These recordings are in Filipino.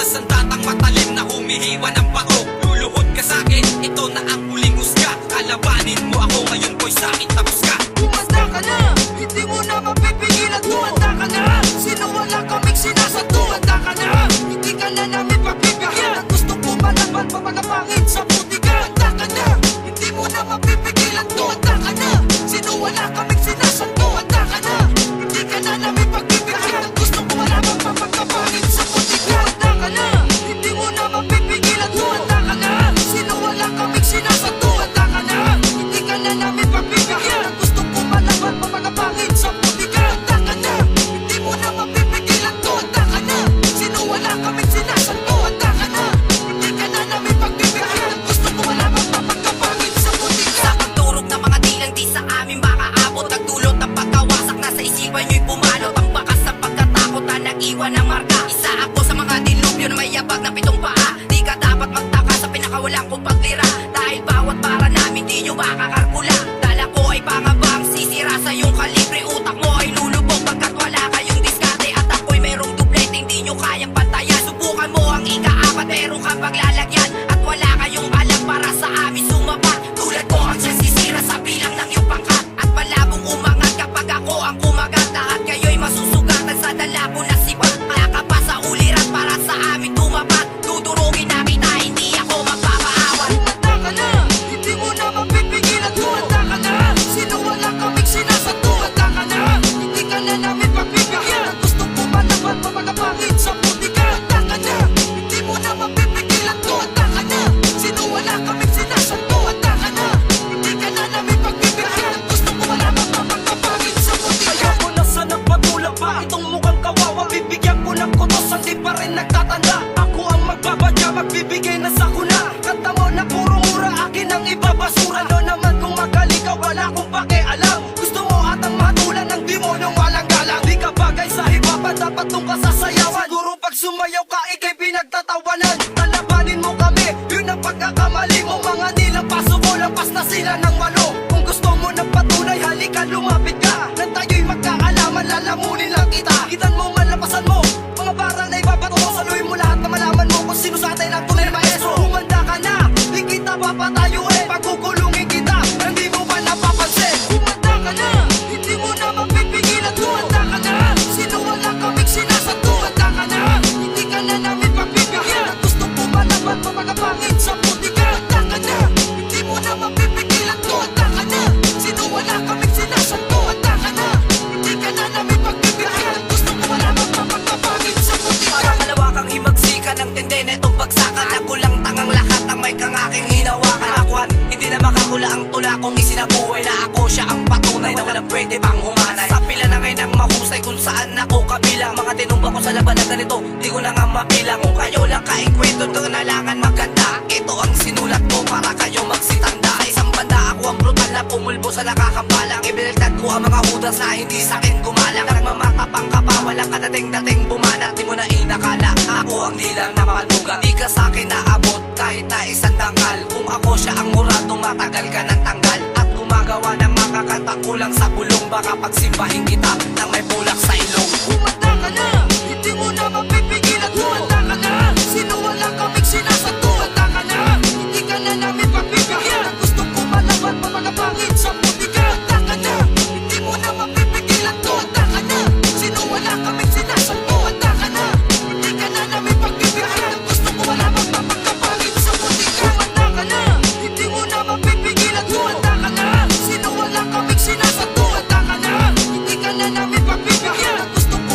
sa sandatang matalim na humihiwa ng bato. Luluhod ka sa'kin, ito na ang huling husga. Kalabanin mo ako, ngayon ko'y sa'kin tapos ka. Kumanda ka na, hindi mo na mapipigilan. Kumanda ka na, sino wala kaming sinasad. Kumanda ka na, hindi ka na namin pagbibigyan. Ang gusto ko malaban, papagapangin sa puti ka. Kumanda ka na, hindi mo na mapipigilan. Kumanda ka na, sino wala kaming sinasad. Kumanda ka na, hindi ka na namin pagbibigyan. Ang gusto ko malaban, papagapangin sa puti ka. Kumanda ka na, hindi mo na mapipigilan. Kumanda ka na, sino wala kaming sinasad. Kumanda ka na, hindi ka na namin pagbibigyan. Ang gusto ko malaban, papagapangin sa puti ka. Kumanda ka na, hindi mo na mapipigilan. Kumanda ka na, sino wala kaming sinasad. Kumanda ka na, hindi ka na namin pagbibigyan. Ang gusto ko malaban, papagapangin sa puti ka. Sa pagturog ng mga tilang di sa amin makaabot. Nagdulot ng pagkawasak na sa isipan nyo'y pumalot. Ang bakas ng pagkatakot na nag-iwan ng marka. Isa ako sa mga dilubyo na may yabag na 7 paa. Di ka dapat magtaka sa pinakawalang kong paglira. Dahil bawat para namin di nyo makakarkula. Dala ko ay pangabang sisira sa iyong kalibre. Utak mo ay lulubog pagkat wala kayong diskarte. At ako'y merong dupleteng di nyo kayang pantayan. Subukan mo ang ika-4, meron kang paglalagyan. At wala kayong alam para sa amin sumapat. Tulad ko ang sisira sa bilang ng iyong pangkat. At malabong umangat kapag ako ang kumagat. Lahat kayo'y masusugatan sa dala ko na sipat. Wala ka pa sa ulirat para sa amin tumapat. Dudurugin na kita, hindi ako magpapaawat. Kumanda ka na, hindi mo na mapipigilan. Kumanda ka na, sino wala kaming sinasad. Kumanda ka na, hindi ka na namin pagbibigyan. Ang gusto ko malaban, papagapangin sa puti ka. Kumanda ka na, hindi mo na mapipigilan. Kumanda ka na, sino wala kaming sinasad. Kumanda ka na, hindi ka na namin pagbibigyan. Ang gusto ko malaban, papagapangin sa puti ka. Kaya ko na sana patulang pa itong mukhang kawawa. Bibigyan ko ng kutos, hindi pa rin nagtatanda. Ako ang magbabadya, magbibigay na sa kuna. Kanta mo na puro mura, akin ang ibabasura. Ano naman kung magaling ka, wala akong pakialam. Gusto mo atang matulan ng demonyong walang galang. Di ka bagay sa hibapan, dapat nung ka sasayawan. Siguro pag sumayaw ka, ikay pinagtatawanan. Lalabanin mo kami, yun ang pagkakamali mo. Mga nilang paso ko, lampas na sila ng walo. Kung gusto mo ng patunay, halika lumapit ka. Nang tayo'y magkaalaman, lalamunin lang kita. Kitan mo, malapasan mo, mga barang na ibabato mo. Saluhin mo lahat na malaman mo kung sino sa atin ang tunay na maestro. Humanda ka na, di kita papatayuin. Pagkukulungin kita, hindi mo ba napapansin? Kumanda ka na, hindi mo na mapipigilan. Kumanda ka na, sino wala kaming sinasad. Kumanda ka na, hindi ka na namin pagbibigyan. Ang gusto ko malaban, papagapangin sa puti ka. Kumanda ka na, hindi mo na mapipigilan. Kumanda ka na, sino wala kaming sinasad. Kumanda ka na, hindi ka na namin pagbibigyan. Ang gusto ko malaban, papagapangin sa puti ka. Parang malawakang himagsikan ng tindi na itong bagsakan. Ako lang tangang lahat ang may kang aking hinawakan. Akuan, hindi na makakula ang tula kong isinabuhay. Na ako siya ang patunay na walang pwede pang humanay. Sa pila na ngayon ang mahusay kung saan ako kabilang. Mga tinumba ko sa laban na ganito, di ko na nga mabilang. Kung kayo lang kaikwento, kailangan maganda. Ito ang sinulat ko para kayo magsitanda. Isang banda ako ang brutal na pumulbo sa nakakambalang. Ibilagtad ko ang mga hudas na hindi sa'kin gumalang. Nagmamatapang ka pa, walang kadating-dating bumanat. Di mo na inakala, ako ang nilang napakalugan. Di ka sa'kin naabot kahit na isang tangkal. Kung ako siya ang murado, matagal ka ng tanggal. At gumagawa ng makakanta kulang sa bulong. Baka pagsimbahin kita nang may bulak sa ilong. Kumanda ka na, hindi mo na mapipigilan. Kumanda ka na, sino wala kaming sinasad. Kumanda ka na, hindi ka na namin pagbibigyan. Ang gusto ko malaban, papagapangin sa puti ka. Kumanda ka na, hindi mo na mapipigilan. Kumanda ka na, sino wala kaming sinasad. Kumanda ka na, hindi ka na namin pagbibigyan. Ang gusto ko malaban, papagapangin sa puti ka. Kumanda ka na, hindi mo na mapipigilan. Kumanda ka na, sino wala kaming sinasad. Kumanda ka na, hindi ka na namin pagbibigyan. Ang gusto ko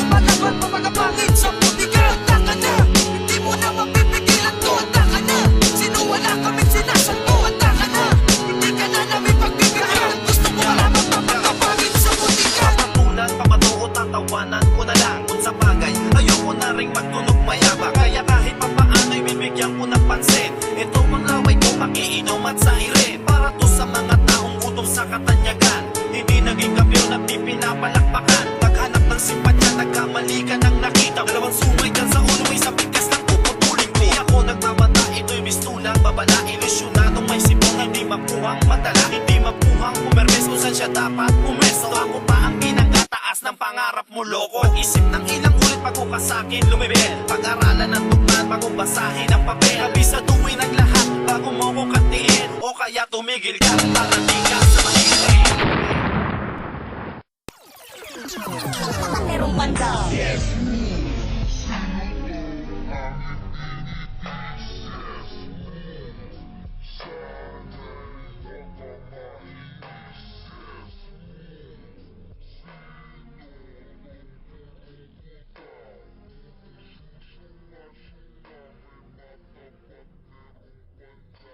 basahin ang papel. Kabisaduhin ang lahat bago mo ko katiin, o kaya tumigil ka para di ka sa mahirap. Meron banda.